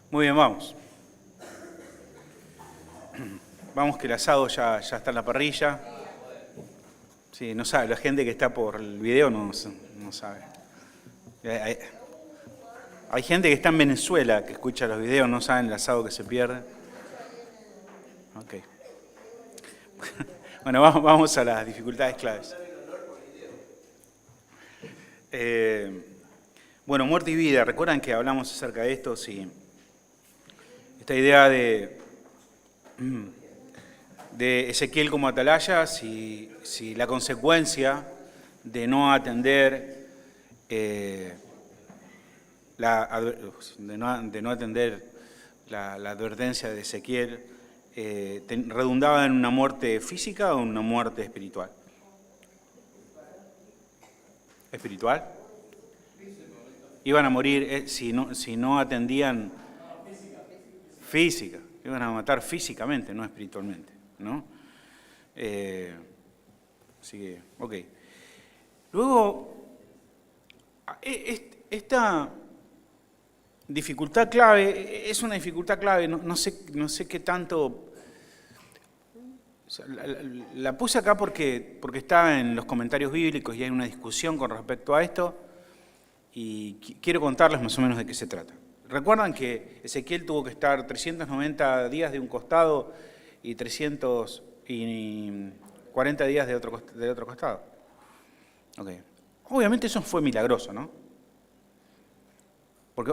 Muy bien, vamos. Vamos que el asado ya está en la parrilla. Sí, no sabe, la gente que está por el video no sabe. Hay, hay gente que está en Venezuela que escucha los videos, no saben el asado que se pierde. Ok. Bueno, vamos a las dificultades claves. Bueno, muerte y vida. ¿Recuerdan que hablamos acerca de esto? Sí. Esta idea de Ezequiel como atalaya, si la consecuencia de no atender de no atender la advertencia de Ezequiel redundaba en una muerte física o en una muerte espiritual. ¿Espiritual? Iban a morir si no atendían física, iban a matar físicamente, no espiritualmente, ¿no? Así que, ok. Luego, esta dificultad clave es una dificultad clave, no sé qué tanto. O sea, la puse acá porque está en los comentarios bíblicos y hay una discusión con respecto a esto y quiero contarles más o menos de qué se trata. ¿Recuerdan que Ezequiel tuvo que estar 390 días de un costado y 340 días de otro costado? Ok. Obviamente eso fue milagroso, ¿no? Porque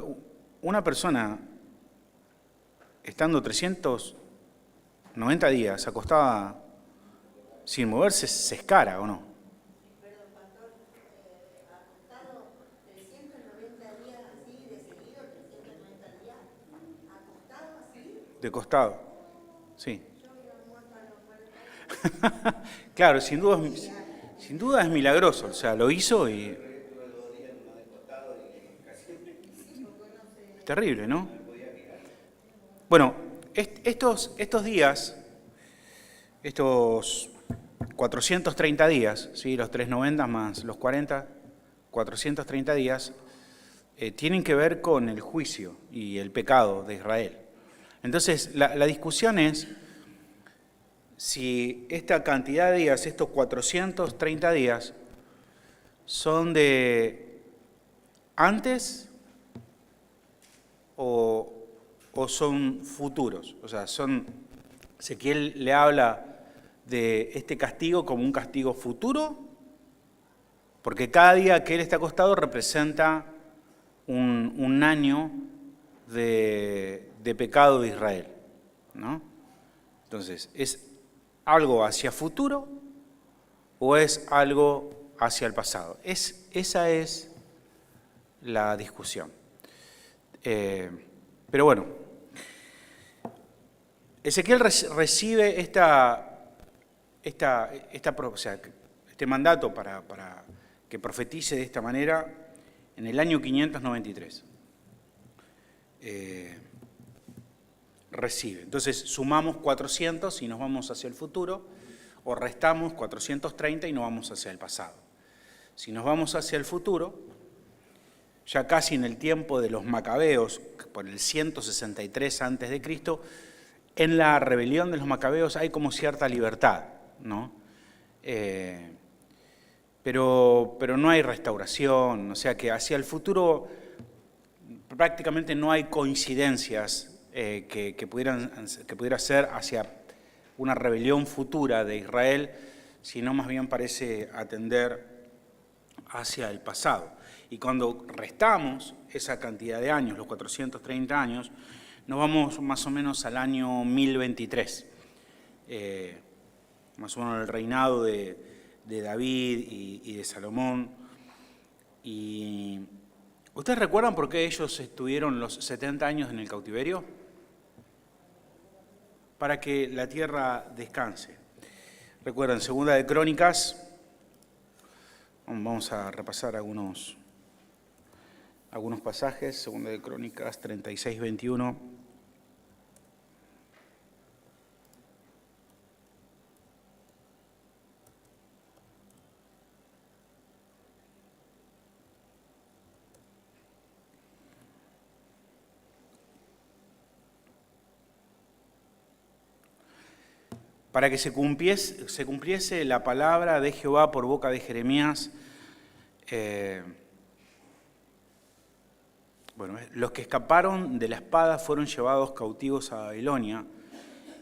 una persona estando 390 días acostada sin moverse se escara, ¿o no? Perdón, pastor, acostado 390 días así, de seguido, 390 días, acostado así. De costado, sí. Yo había muerto a los 40 días. Claro, sin duda es milagroso, o sea, lo hizo y es terrible, ¿no? Bueno, estos días, estos 430 días, ¿sí? Los 390 más los 40, 430 días, tienen que ver con el juicio y el pecado de Israel. Entonces, la discusión es si esta cantidad de días, estos 430 días, son de antes o son futuros. O sea, Ezequiel le habla de este castigo como un castigo futuro, porque cada día que él está acostado representa un año de pecado de Israel, ¿no? Entonces, ¿es algo hacia futuro o es algo hacia el pasado? Esa es la discusión. Pero bueno, Ezequiel recibe este mandato para que profetice de esta manera en el año 593. Recibe. Entonces sumamos 400 y nos vamos hacia el futuro, o restamos 430 y nos vamos hacia el pasado. Si nos vamos hacia el futuro, ya casi en el tiempo de los macabeos, por el 163 a.C., en la rebelión de los macabeos hay como cierta libertad, ¿no? Pero no hay restauración, o sea que hacia el futuro prácticamente no hay coincidencias que pudiera ser hacia una rebelión futura de Israel, sino más bien parece atender hacia el pasado. Y cuando restamos esa cantidad de años, los 430 años, nos vamos más o menos al año 1023, más o menos el reinado de David y de Salomón. Y ¿ustedes recuerdan por qué ellos estuvieron los 70 años en el cautiverio? Para que la tierra descanse. Recuerdan, Segunda de Crónicas, vamos a repasar algunos pasajes, Segunda de Crónicas 36, 21. para que se cumpliese la palabra de Jehová por boca de Jeremías. Los que escaparon de la espada fueron llevados cautivos a Babilonia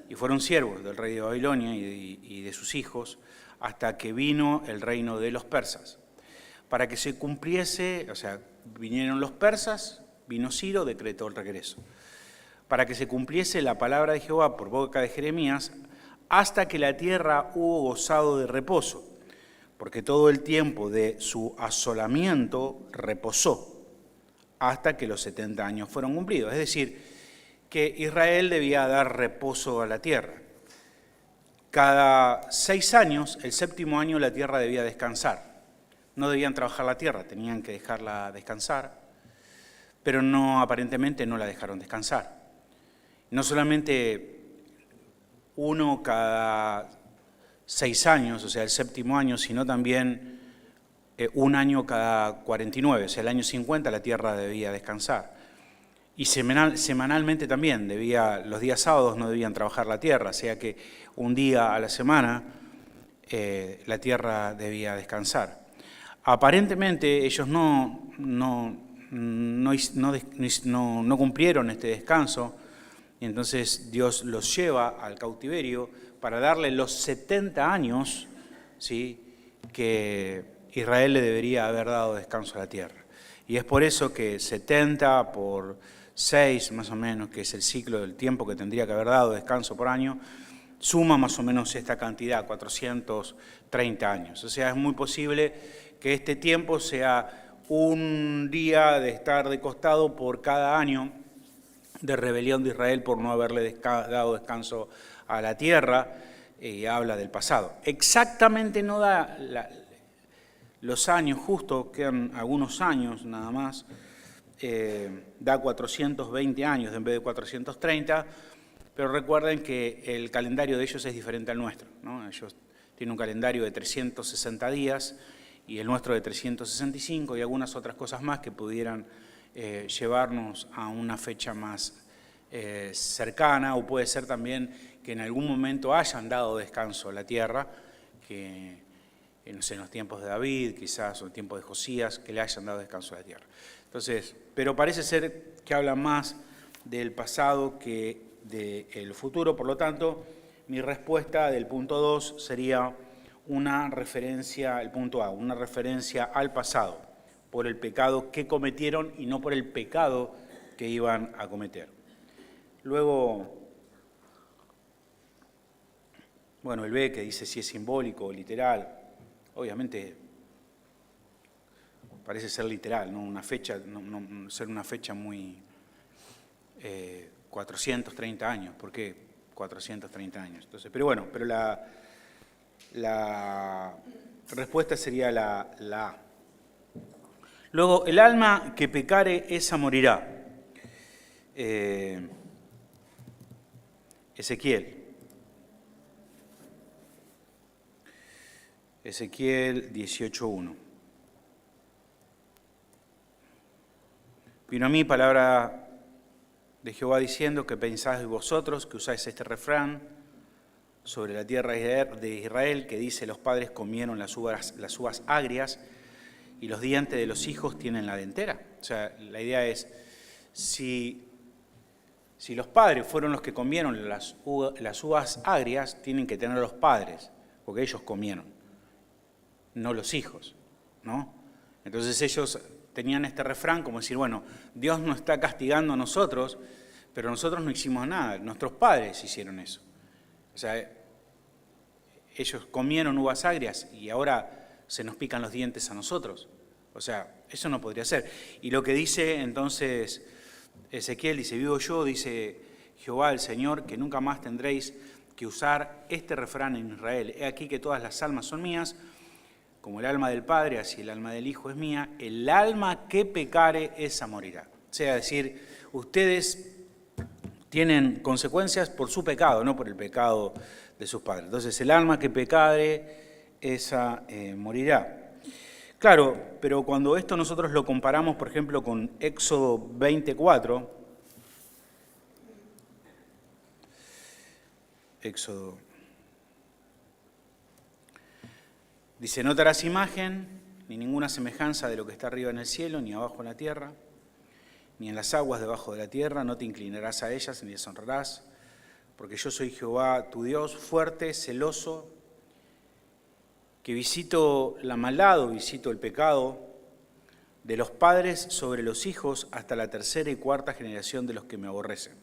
y fueron siervos del rey de Babilonia y de sus hijos hasta que vino el reino de los persas. Para que se cumpliese, o sea, vinieron los persas, vino Ciro, decretó el regreso. Para que se cumpliese la palabra de Jehová por boca de Jeremías, hasta que la tierra hubo gozado de reposo, porque todo el tiempo de su asolamiento reposó, hasta que los 70 años fueron cumplidos. Es decir, que Israel debía dar reposo a la tierra. Cada 6 años, el 7º año, la tierra debía descansar. No debían trabajar la tierra, tenían que dejarla descansar, pero aparentemente no la dejaron descansar. No solamente uno cada 6 años, o sea, el 7º año, sino también un año cada 49, o sea, el año 50 la tierra debía descansar. Y semanalmente también, los días sábados no debían trabajar la tierra, o sea que un día a la semana la tierra debía descansar. Aparentemente ellos no cumplieron este descanso, y entonces Dios los lleva al cautiverio para darle los 70 años, ¿sí?, que Israel le debería haber dado descanso a la tierra. Y es por eso que 70 por 6, más o menos, que es el ciclo del tiempo que tendría que haber dado descanso por año, suma más o menos esta cantidad, 430 años. O sea, es muy posible que este tiempo sea un día de estar de costado por cada año de rebelión de Israel por no haberle dado descanso a la tierra, y habla del pasado. Exactamente no da los años, justo quedan algunos años nada más, da 420 años en vez de 430, pero recuerden que el calendario de ellos es diferente al nuestro, ¿no? Ellos tienen un calendario de 360 días y el nuestro de 365 y algunas otras cosas más que pudieran llevarnos a una fecha más cercana, o puede ser también que en algún momento hayan dado descanso a la tierra, que no sé, en los tiempos de David, quizás, o en el tiempo de Josías, que le hayan dado descanso a la tierra. Entonces, pero parece ser que habla más del pasado que del futuro, por lo tanto, mi respuesta del punto 2 sería una referencia, el punto A, una referencia al pasado, por el pecado que cometieron y no por el pecado que iban a cometer. Luego, bueno, el B que dice si es simbólico o literal, obviamente parece ser literal, ¿no? Una fecha, no ser una fecha muy 430 años. ¿Por qué 430 años? Entonces, pero bueno, pero la respuesta sería la A. Luego, el alma que pecare, esa morirá. Ezequiel 18:1. Vino a mí palabra de Jehová diciendo que pensáis vosotros que usáis este refrán sobre la tierra de Israel, que dice: los padres comieron las uvas agrias y los dientes de los hijos tienen la dentera. O sea, la idea es, si los padres fueron los que comieron las uvas agrias, tienen que tener los padres, porque ellos comieron, no los hijos, ¿no? Entonces ellos tenían este refrán como decir, bueno, Dios nos está castigando a nosotros, pero nosotros no hicimos nada, nuestros padres hicieron eso. O sea, ellos comieron uvas agrias y ahora se nos pican los dientes a nosotros. O sea, eso no podría ser. Y lo que dice entonces Ezequiel, dice, vivo yo, dice Jehová el Señor, que nunca más tendréis que usar este refrán en Israel. He aquí que todas las almas son mías, como el alma del Padre, así el alma del Hijo es mía, el alma que pecare, esa morirá. O sea, decir, ustedes tienen consecuencias por su pecado, no por el pecado de sus padres. Entonces, el alma que pecare, esa morirá. Claro, pero cuando esto nosotros lo comparamos, por ejemplo, con Éxodo 24, Éxodo Dice, no te harás imagen ni ninguna semejanza de lo que está arriba en el cielo, ni abajo en la tierra, ni en las aguas debajo de la tierra, no te inclinarás a ellas ni les honrarás, porque yo soy Jehová tu Dios, fuerte, celoso, que visito la maldad o visito el pecado de los padres sobre los hijos hasta la tercera y cuarta generación de los que me aborrecen.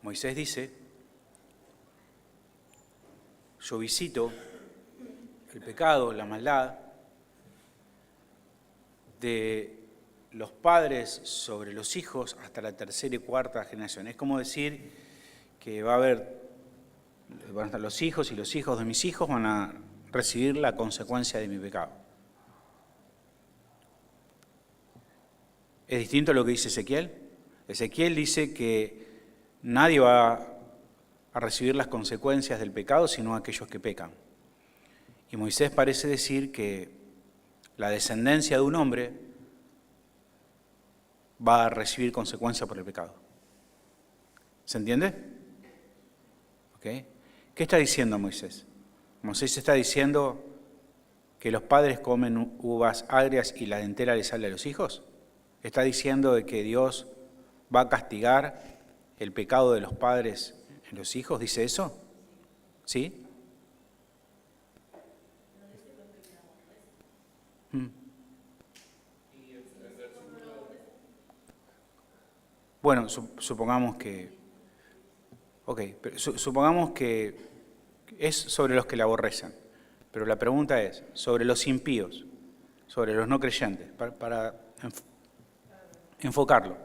Moisés dice, yo visito el pecado, la maldad de los padres sobre los hijos hasta la tercera y cuarta generación. Es como decir que van a estar los hijos y los hijos de mis hijos van a recibir la consecuencia de mi pecado. ¿Es distinto a lo que dice Ezequiel? Ezequiel dice que nadie va a recibir las consecuencias del pecado sino aquellos que pecan. Y Moisés parece decir que la descendencia de un hombre va a recibir consecuencias por el pecado. ¿Se entiende? ¿Ok? ¿Qué está diciendo Moisés? Moisés está diciendo que los padres comen uvas agrias y la dentera le sale a los hijos. Está diciendo de que Dios va a castigar el pecado de los padres en los hijos. ¿Dice eso? ¿Sí? Bueno, supongamos que... Ok, pero supongamos que es sobre los que le aborrecen. Pero la pregunta es, sobre los impíos, sobre los no creyentes, para enfocarlo.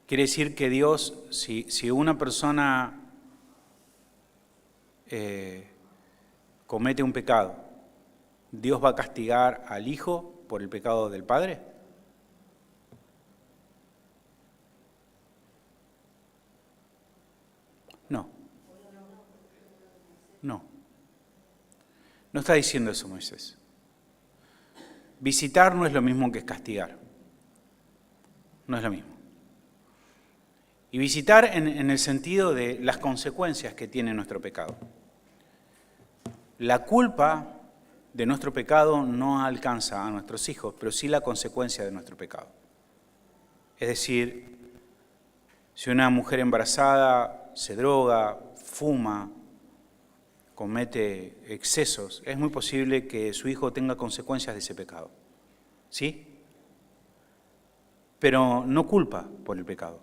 Quiere decir que Dios, si una persona comete un pecado, ¿Dios va a castigar al hijo por el pecado del padre? No. No. No está diciendo eso Moisés. Visitar no es lo mismo que castigar. No es lo mismo. Y visitar en el sentido de las consecuencias que tiene nuestro pecado. La culpa de nuestro pecado no alcanza a nuestros hijos, pero sí la consecuencia de nuestro pecado. Es decir, si una mujer embarazada se droga, fuma, comete excesos, es muy posible que su hijo tenga consecuencias de ese pecado. ¿Sí? Pero no culpa por el pecado,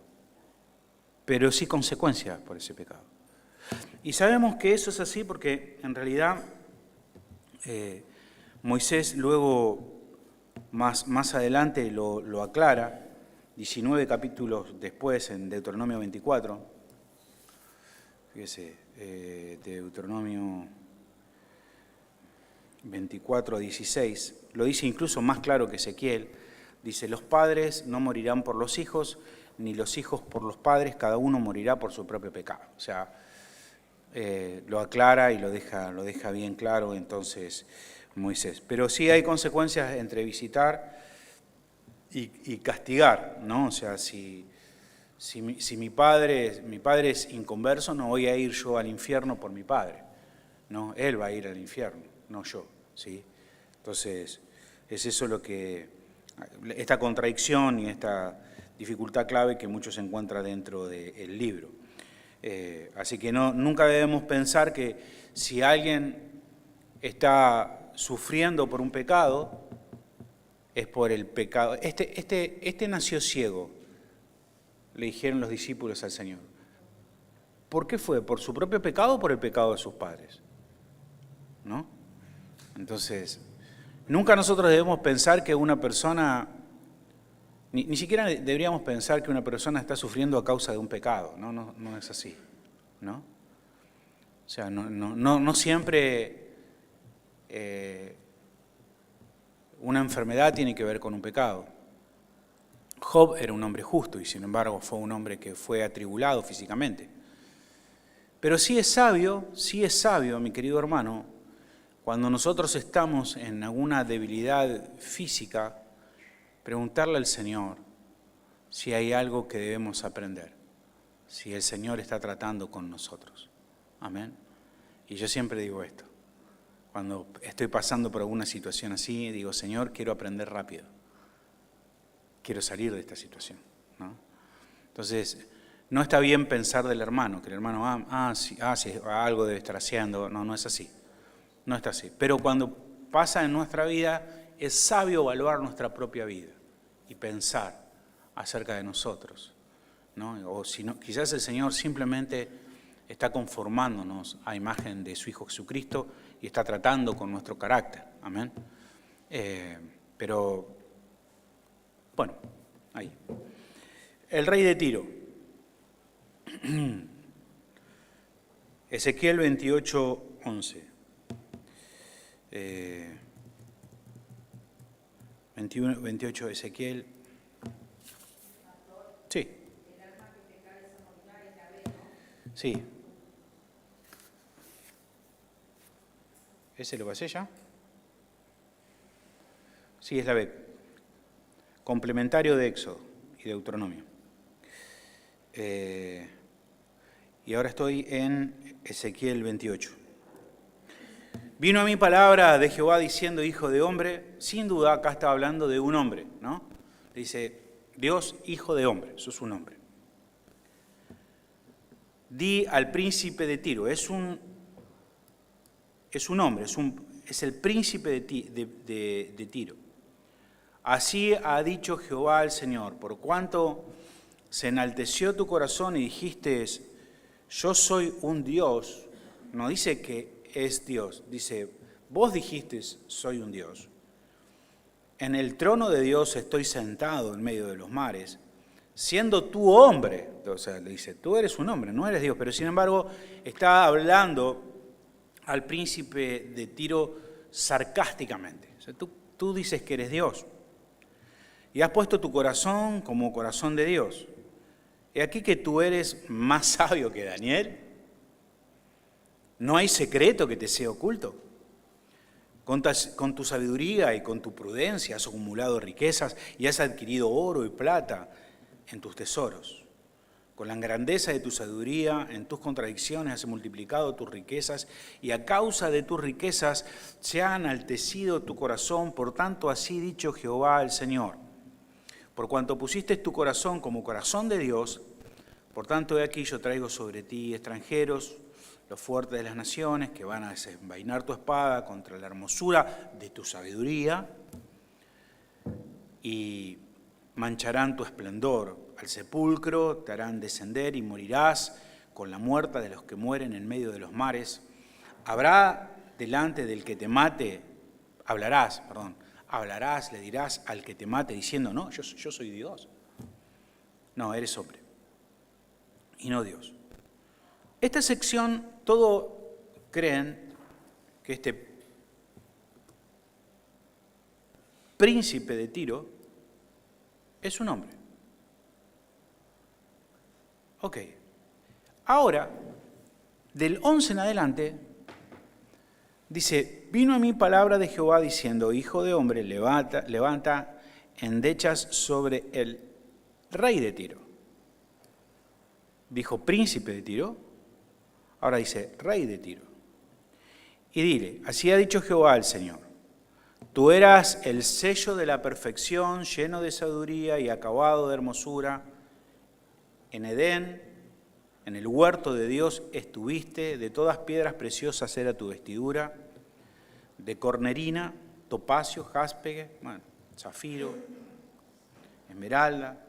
pero sí consecuencias por ese pecado. Y sabemos que eso es así porque en realidad Moisés luego más adelante lo aclara, 19 capítulos después en Deuteronomio 24, fíjese, Deuteronomio 24, 16, lo dice incluso más claro que Ezequiel, dice, los padres no morirán por los hijos, ni los hijos por los padres, cada uno morirá por su propio pecado. O sea, lo aclara y lo deja bien claro entonces Moisés. Pero sí hay consecuencias entre visitar y castigar, ¿no? O sea, si mi padre es inconverso, no voy a ir yo al infierno por mi padre, ¿no? Él va a ir al infierno, no yo, ¿sí? Entonces, es eso lo que, esta contradicción y esta dificultad clave que muchos encuentran dentro del libro. Así que nunca debemos pensar que si alguien está sufriendo por un pecado, es por el pecado. Este nació ciego, le dijeron los discípulos al Señor. ¿Por qué fue? ¿Por su propio pecado o por el pecado de sus padres? ¿No? Entonces, nunca nosotros debemos pensar que una persona, ni siquiera deberíamos pensar que una persona está sufriendo a causa de un pecado, no es así, ¿no? O sea, no siempre una enfermedad tiene que ver con un pecado. Job era un hombre justo y sin embargo fue un hombre que fue atribulado físicamente. Pero sí es sabio, mi querido hermano, cuando nosotros estamos en alguna debilidad física, preguntarle al Señor si hay algo que debemos aprender. si el Señor está tratando con nosotros. Amén. Y yo siempre digo esto. Cuando estoy pasando por alguna situación así, digo, Señor, quiero aprender rápido. Quiero salir de esta situación, ¿no? Entonces, no está bien pensar del hermano, que el hermano, sí, algo debe estar haciendo. No, no es así. No está así. Pero cuando pasa en nuestra vida, es sabio evaluar nuestra propia vida y pensar acerca de nosotros, ¿no? O si no, quizás el Señor simplemente está conformándonos a imagen de su Hijo Jesucristo y está tratando con nuestro carácter. Amén. Pero, bueno, ahí. El rey de Tiro. Ezequiel 28:11. 28, Ezequiel. Sí. Sí. ¿Ese lo pasé ya? Sí, es la B. Complementario de Éxodo y Deuteronomio. Y ahora estoy en Ezequiel 28. Vino a mí palabra de Jehová diciendo, hijo de hombre, sin duda acá está hablando de un hombre, ¿no? Dice, Dios, hijo de hombre, eso es un hombre. Di al príncipe de Tiro, es un hombre, es el príncipe de Tiro. Así ha dicho Jehová el Señor, por cuanto se enalteció tu corazón y dijiste, yo soy un Dios, no dice que es Dios, dice, vos dijiste, soy un Dios. En el trono de Dios estoy sentado en medio de los mares, siendo tú hombre. O sea, le dice, tú eres un hombre, no eres Dios, pero sin embargo está hablando al príncipe de Tiro sarcásticamente. O sea, tú dices que eres Dios y has puesto tu corazón como corazón de Dios. He aquí que tú eres más sabio que Daniel. No hay secreto que te sea oculto. Con tu sabiduría y con tu prudencia has acumulado riquezas y has adquirido oro y plata en tus tesoros. Con la grandeza de tu sabiduría, en tus contradicciones has multiplicado tus riquezas y a causa de tus riquezas se ha enaltecido tu corazón. Por tanto, así dicho Jehová el Señor. Por cuanto pusiste tu corazón como corazón de Dios, por tanto, he aquí yo traigo sobre ti extranjeros, los fuertes de las naciones, que van a desenvainar tu espada contra la hermosura de tu sabiduría y mancharán tu esplendor. Al sepulcro te harán descender y morirás con la muerte de los que mueren en medio de los mares. Habrá delante del que te mate, hablarás, le dirás al que te mate diciendo, no, yo soy Dios. No, eres hombre y no Dios. Esta sección, todos creen que este príncipe de Tiro es un hombre. Ok. Ahora, del 11 en adelante, dice, vino a mí palabra de Jehová diciendo, hijo de hombre, levanta endechas sobre el rey de Tiro. Dijo príncipe de Tiro. Ahora dice, rey de Tiro. Y dile, así ha dicho Jehová el Señor, tú eras el sello de la perfección, lleno de sabiduría y acabado de hermosura. En Edén, en el huerto de Dios estuviste, de todas piedras preciosas era tu vestidura, de cornerina, topacio, jaspe, zafiro, esmeralda.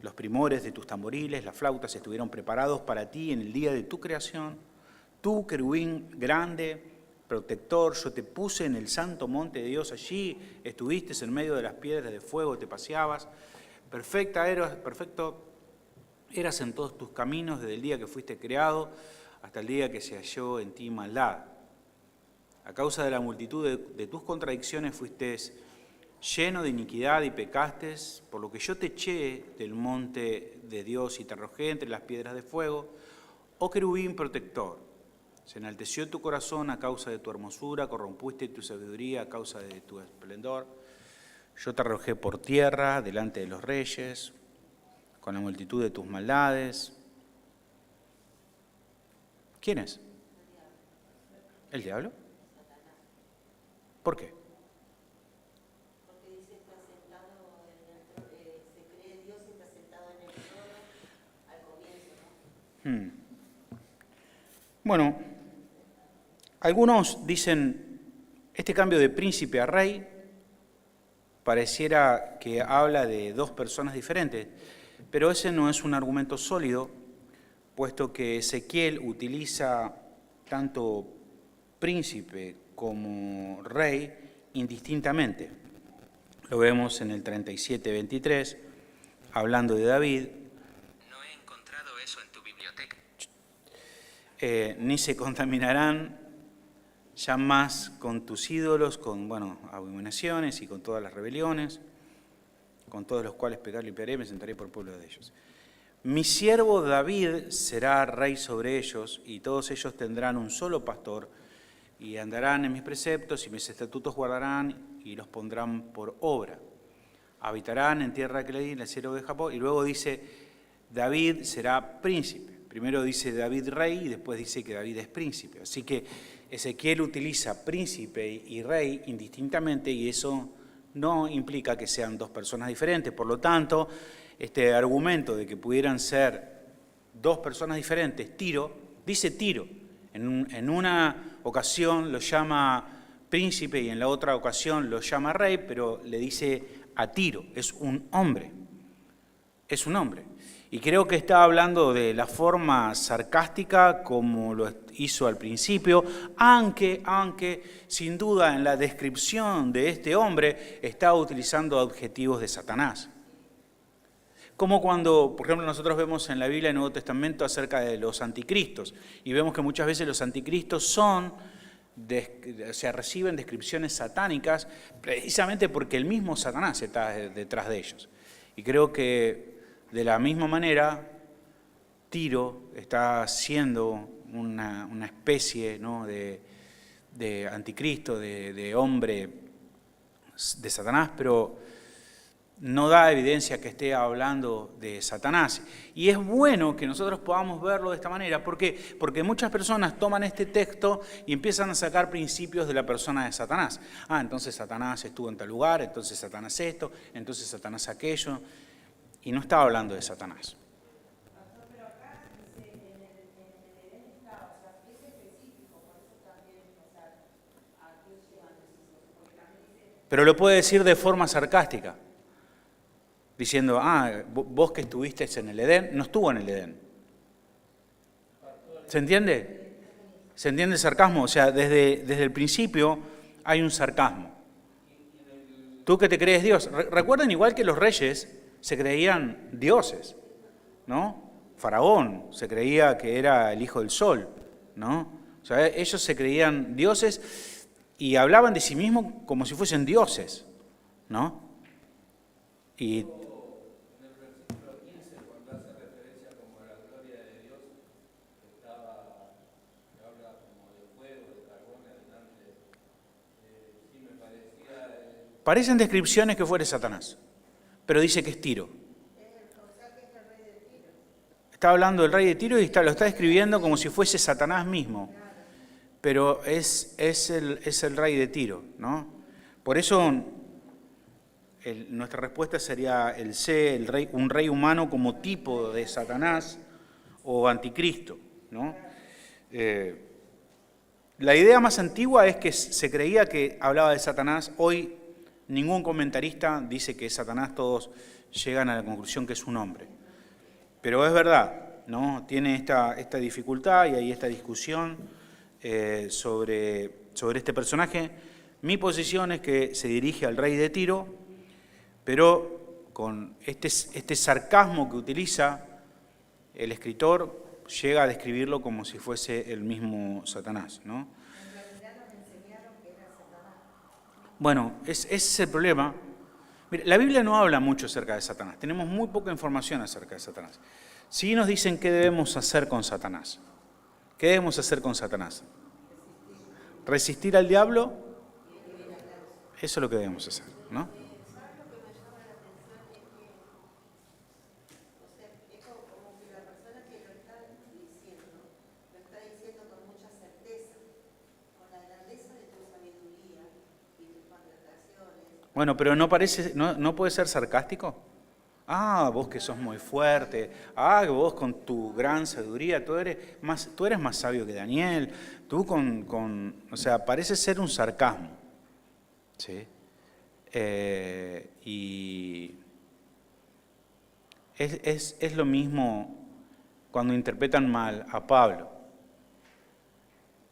Los primores de tus tamboriles, las flautas estuvieron preparados para ti en el día de tu creación. Tú, querubín grande, protector, yo te puse en el santo monte de Dios. Allí estuviste en medio de las piedras de fuego, te paseabas. Perfecto eras en todos tus caminos desde el día que fuiste creado hasta el día que se halló en ti maldad. A causa de la multitud de tus contradicciones fuiste lleno de iniquidad y pecaste, por lo que yo te eché del monte de Dios y te arrojé entre las piedras de fuego. Oh querubín protector, se enalteció tu corazón a causa de tu hermosura, corrompiste tu sabiduría a causa de tu esplendor. Yo te arrojé por tierra delante de los reyes, con la multitud de tus maldades. ¿Quién es? ¿El diablo? ¿Por qué? Porque dice está sentado se cree Dios y está sentado en el trono al comienzo, ¿no? Bueno, algunos dicen, este cambio de príncipe a rey pareciera que habla de dos personas diferentes, pero ese no es un argumento sólido, puesto que Ezequiel utiliza tanto príncipe como rey indistintamente. Lo vemos en el 37:23, hablando de David. No he encontrado eso en tu biblioteca. Ni se contaminarán ya más con tus ídolos, con, abominaciones y con todas las rebeliones, con todos los cuales pecar limpiaré, me sentaré por pueblo de ellos. Mi siervo David será rey sobre ellos, y todos ellos tendrán un solo pastor, y andarán en mis preceptos, y mis estatutos guardarán, y los pondrán por obra. Habitarán en tierra que le di, en el siervo de Jacob, y luego dice, David será príncipe. Primero dice David rey, y después dice que David es príncipe. Así que Ezequiel utiliza príncipe y rey indistintamente, y eso no implica que sean dos personas diferentes. Por lo tanto, este argumento de que pudieran ser dos personas diferentes, dice Tiro. En una ocasión lo llama príncipe y en la otra ocasión lo llama rey, pero le dice a Tiro, es un hombre. Es un hombre. Y creo que está hablando de la forma sarcástica como lo hizo al principio, aunque sin duda en la descripción de este hombre está utilizando adjetivos de Satanás. Como cuando, por ejemplo, nosotros vemos en la Biblia, en el Nuevo Testamento, acerca de los anticristos, y vemos que muchas veces los anticristos reciben descripciones satánicas precisamente porque el mismo Satanás está detrás de ellos. Y creo que de la misma manera, Tiro está siendo una especie, ¿no?, de anticristo, de hombre de Satanás, pero no da evidencia que esté hablando de Satanás. Y es bueno que nosotros podamos verlo de esta manera. ¿Por qué? Porque muchas personas toman este texto y empiezan a sacar principios de la persona de Satanás. Entonces Satanás estuvo en tal lugar, entonces Satanás esto, entonces Satanás aquello. Y no estaba hablando de Satanás. Pero acá dice, en el Edén está, o sea, es específico, por eso también, a Dios llevan esos, porque también dice... Pero lo puede decir de forma sarcástica, diciendo, vos que estuviste en el Edén, no estuvo en el Edén. ¿Se entiende? ¿Se entiende el sarcasmo? O sea, desde el principio hay un sarcasmo. Tú que te crees Dios. Recuerden igual que los reyes se creían dioses, ¿no? Faraón se creía que era el hijo del sol, ¿no? O sea, ellos se creían dioses y hablaban de sí mismos como si fuesen dioses, ¿no? Y parecen descripciones que fuere Satanás, pero dice que es Tiro. Está hablando del rey de Tiro y lo está describiendo como si fuese Satanás mismo, pero es el rey de Tiro, ¿no? Por eso nuestra respuesta sería un rey humano como tipo de Satanás o anticristo, ¿no? La idea más antigua es que se creía que hablaba de Satanás. Hoy ningún comentarista dice que Satanás, todos llegan a la conclusión que es un hombre. Pero es verdad, ¿no? Tiene esta dificultad y hay esta discusión sobre este personaje. Mi posición es que se dirige al rey de Tiro, pero con este sarcasmo que utiliza el escritor, llega a describirlo como si fuese el mismo Satanás, ¿no? En realidad nos enseñaron que era Satanás. Bueno, ese es el problema. Mira, la Biblia no habla mucho acerca de Satanás. Tenemos muy poca información acerca de Satanás. Sí nos dicen qué debemos hacer con Satanás. ¿Qué debemos hacer con Satanás? Resistir al diablo. Eso es lo que debemos hacer, ¿no? ¿Sabes lo que me llama la atención? Es que, o sea, es como que la persona que lo está diciendo Bueno, pero no puede ser sarcástico. Ah, vos que sos muy fuerte. Ah, vos con tu gran sabiduría, tú eres más sabio que Daniel. Tú o sea, parece ser un sarcasmo. ¿Sí? Y es lo mismo cuando interpretan mal a Pablo,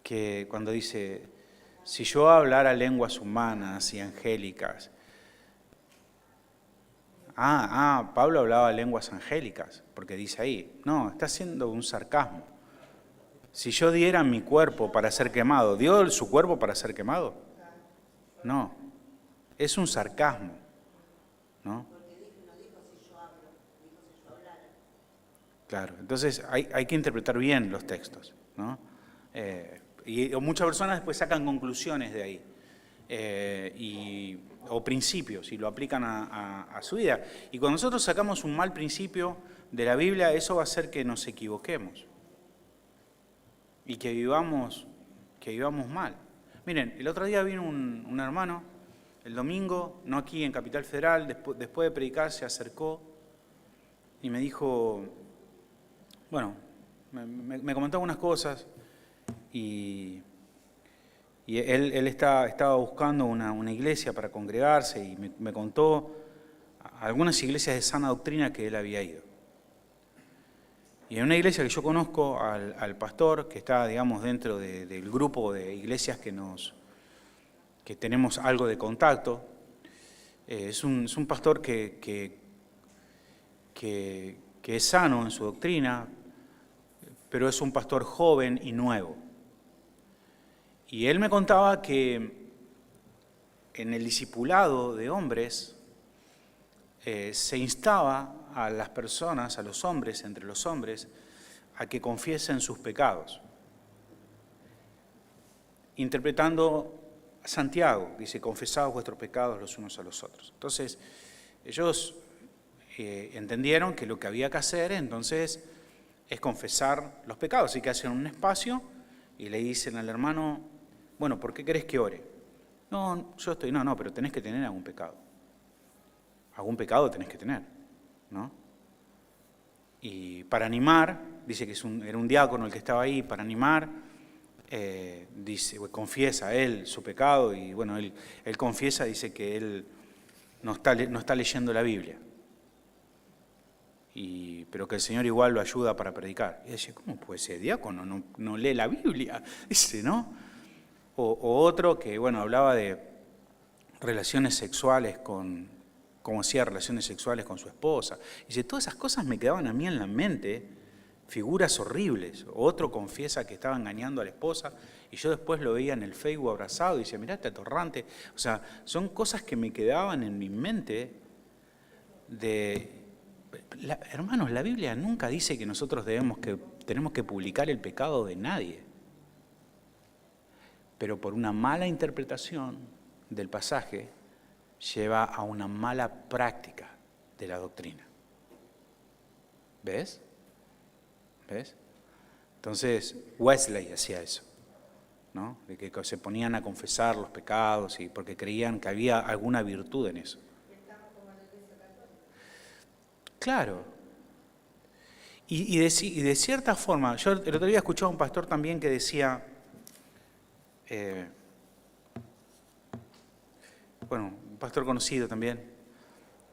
que cuando dice, si yo hablara lenguas humanas y angélicas. Pablo hablaba lenguas angélicas, porque dice ahí, no, está haciendo un sarcasmo. Si yo diera mi cuerpo para ser quemado, ¿dio su cuerpo para ser quemado? No, es un sarcasmo, ¿no? Claro, entonces hay que interpretar bien los textos, ¿no? Y muchas personas después sacan conclusiones de ahí, o principios, y lo aplican a su vida. Y cuando nosotros sacamos un mal principio de la Biblia, eso va a hacer que nos equivoquemos y que vivamos mal. Miren, el otro día vino un hermano, el domingo, no aquí en Capital Federal, después de predicar se acercó y me dijo, bueno, me comentó algunas cosas y él estaba buscando una iglesia para congregarse y me contó algunas iglesias de sana doctrina que él había ido. Y en una iglesia que yo conozco al pastor, que está, digamos, dentro del grupo de iglesias que tenemos algo de contacto, es un pastor que es sano en su doctrina, pero es un pastor joven y nuevo. Y él me contaba que en el discipulado de hombres se instaba a las personas, a los hombres, entre los hombres, a que confiesen sus pecados. Interpretando a Santiago, dice, confesaos vuestros pecados los unos a los otros. Entonces, ellos entendieron que lo que había que hacer entonces es confesar los pecados. Así que hacen un espacio y le dicen al hermano, bueno, ¿por qué querés que ore? No, pero tenés que tener algún pecado. Algún pecado tenés que tener, ¿no? Y para animar, dice que era un diácono el que estaba ahí, para animar, dice, confiesa él su pecado y bueno, él confiesa, dice que él no está leyendo la Biblia, pero que el Señor igual lo ayuda para predicar. Y dice, ¿cómo puede ser diácono? No lee la Biblia, dice, ¿no? O otro que, bueno, hablaba de relaciones sexuales cómo hacía relaciones sexuales con su esposa. Y dice, todas esas cosas me quedaban a mí en la mente, figuras horribles. Otro confiesa que estaba engañando a la esposa y yo después lo veía en el Facebook abrazado y dice, mirá este atorrante. O sea, son cosas que me quedaban en mi mente hermanos, la Biblia nunca dice que nosotros tenemos que publicar el pecado de nadie. Pero por una mala interpretación del pasaje lleva a una mala práctica de la doctrina. ¿Ves? Entonces, Wesley hacía eso, ¿no? De que se ponían a confesar los pecados y porque creían que había alguna virtud en eso. Claro. Y de cierta forma, yo el otro día escuchaba a un pastor también que decía, un pastor conocido también,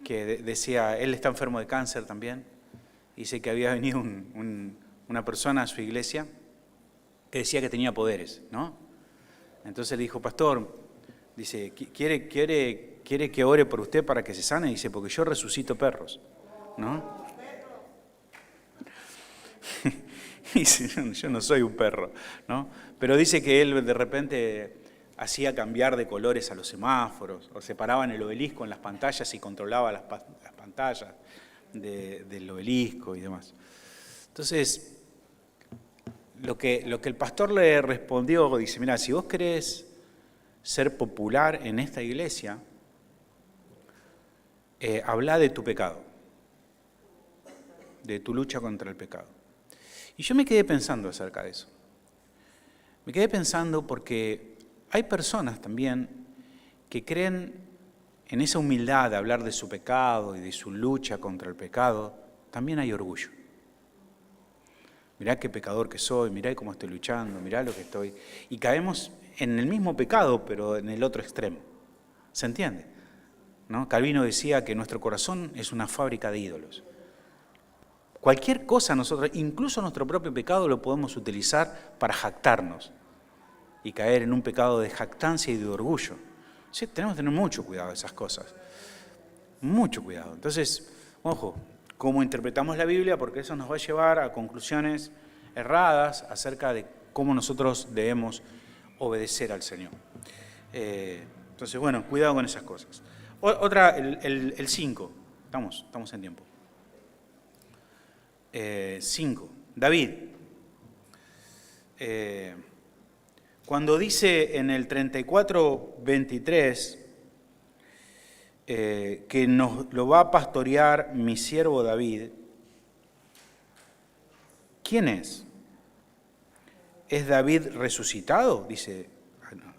que decía, él está enfermo de cáncer también, y dice que había venido una persona a su iglesia que decía que tenía poderes, ¿no? Entonces le dijo, pastor, dice, ¿quiere que ore por usted para que se sane? Dice, porque yo resucito perros, ¿no? Dice, yo no soy un perro, ¿no? Pero dice que él de repente hacía cambiar de colores a los semáforos, o se paraba en el obelisco en las pantallas y controlaba las pantallas del obelisco y demás. Entonces, lo que el pastor le respondió, dice, mira, si vos querés ser popular en esta iglesia, habla de tu pecado, de tu lucha contra el pecado. Y yo me quedé pensando acerca de eso. Me quedé pensando porque hay personas también que creen en esa humildad de hablar de su pecado y de su lucha contra el pecado, también hay orgullo. Mirá qué pecador que soy, mirá cómo estoy luchando, mirá lo que estoy... Y caemos en el mismo pecado, pero en el otro extremo. ¿Se entiende? ¿No? Calvino decía que nuestro corazón es una fábrica de ídolos. Cualquier cosa nosotros, incluso nuestro propio pecado, lo podemos utilizar para jactarnos y caer en un pecado de jactancia y de orgullo. Sí, tenemos que tener mucho cuidado de esas cosas. Mucho cuidado. Entonces, ojo, cómo interpretamos la Biblia, porque eso nos va a llevar a conclusiones erradas acerca de cómo nosotros debemos obedecer al Señor. Entonces, bueno, cuidado con esas cosas. Otra, el 5. Estamos en tiempo. 5. David. Cuando dice en el 34:23 que nos lo va a pastorear mi siervo David, ¿quién es? ¿Es David resucitado? Dice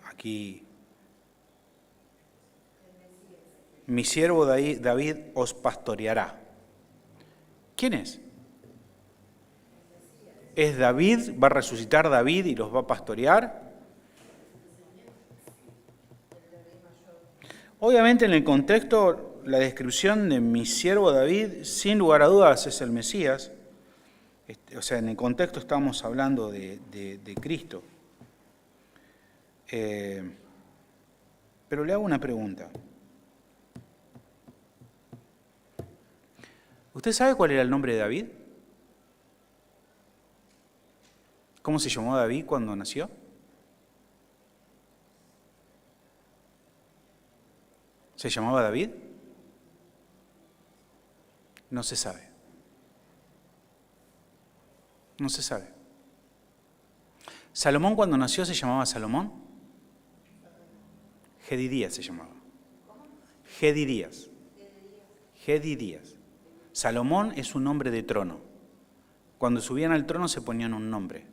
aquí, mi siervo David os pastoreará. ¿Quién es? ¿Es David? ¿Va a resucitar David y los va a pastorear? Obviamente en el contexto, la descripción de mi siervo David, sin lugar a dudas, es el Mesías. O sea, en el contexto estamos hablando de Cristo. Pero le hago una pregunta. ¿Usted sabe cuál era el nombre de David? ¿Cómo se llamó David cuando nació? ¿Se llamaba David? No se sabe. No se sabe. ¿Salomón cuando nació se llamaba Salomón? Jedidías se llamaba. Jedidías. Jedidías. Salomón es un nombre de trono. Cuando subían al trono se ponían un nombre.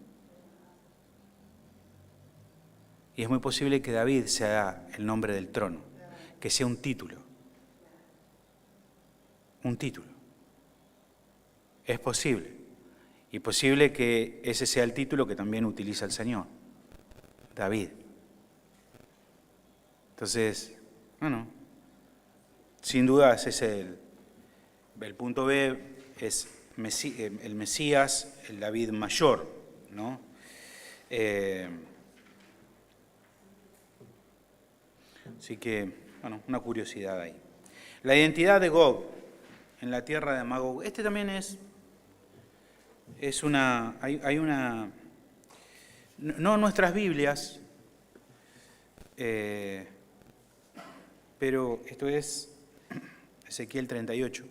Y es muy posible que David sea el nombre del trono, que sea un título. Un título. Es posible. Y posible que ese sea el título que también utiliza el Señor. David. Entonces, bueno, sin duda ese es el punto B, es el Mesías, el David mayor, ¿no? Así que, bueno, una curiosidad ahí. La identidad de Gog en la tierra de Magog. Este también es una, hay una, no en nuestras Biblias, pero esto es Ezequiel 38.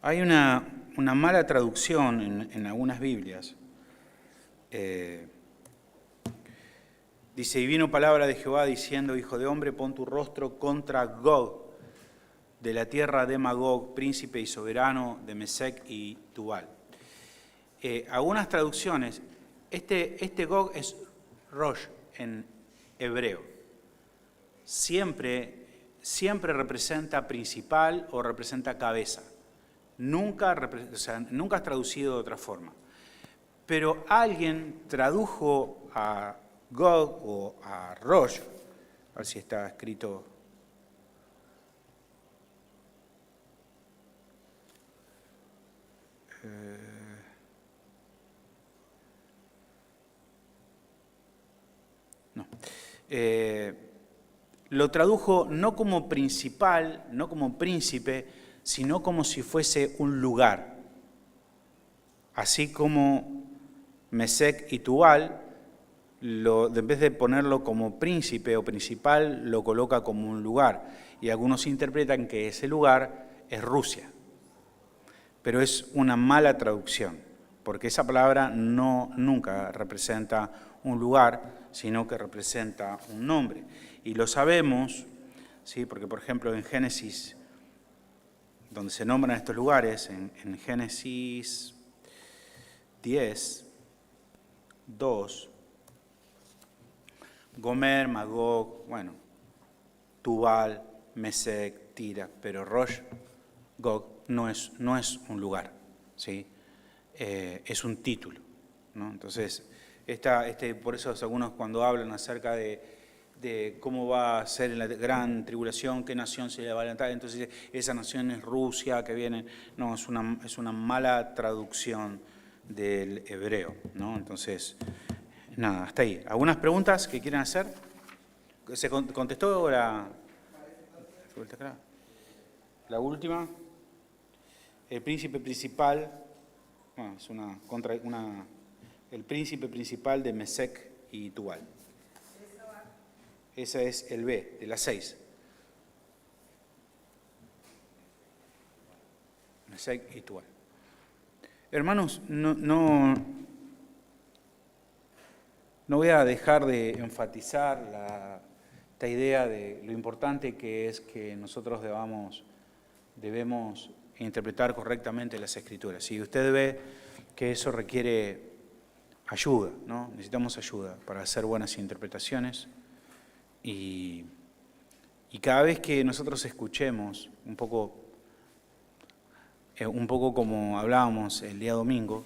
Hay una mala traducción en algunas Biblias. Dice, y vino palabra de Jehová diciendo, hijo de hombre, pon tu rostro contra Gog, de la tierra de Magog, príncipe y soberano de Mesec y Tubal. Algunas traducciones, este Gog es Rosh en hebreo. Siempre representa principal o representa cabeza. Nunca es traducido de otra forma. Pero alguien tradujo a Gog o a Rosh, a ver si está escrito. No. Lo tradujo no como principal, no como príncipe, sino como si fuese un lugar. Así como Mesec y Tubal, en vez de ponerlo como príncipe o principal, lo coloca como un lugar. Y algunos interpretan que ese lugar es Rusia. Pero es una mala traducción, porque esa palabra nunca representa un lugar, sino que representa un nombre. Y lo sabemos, ¿sí? Porque por ejemplo en Génesis, donde se nombran estos lugares, en Génesis 10, 2, Gomer, Magog, bueno, Tubal, Mesec, Tira, pero Rosh, Gog no es un lugar, ¿sí? Es un título, ¿no? Entonces, por eso algunos cuando hablan acerca de cómo va a ser en la gran tribulación, qué nación se le va a levantar, entonces esa nación es Rusia, que viene, no, es una mala traducción del hebreo, ¿no? Entonces, nada, hasta ahí. ¿Algunas preguntas que quieran hacer? ¿Se contestó la última? El príncipe principal, bueno, es el príncipe principal de Mesec y Tubal. Ese es el B, de las 6. Mesec y Tubal. Hermanos, no voy a dejar de enfatizar esta idea de lo importante que es que nosotros debemos interpretar correctamente las Escrituras. Si usted ve que eso requiere ayuda, ¿no? Necesitamos ayuda para hacer buenas interpretaciones y cada vez que nosotros escuchemos un poco como hablábamos el día domingo,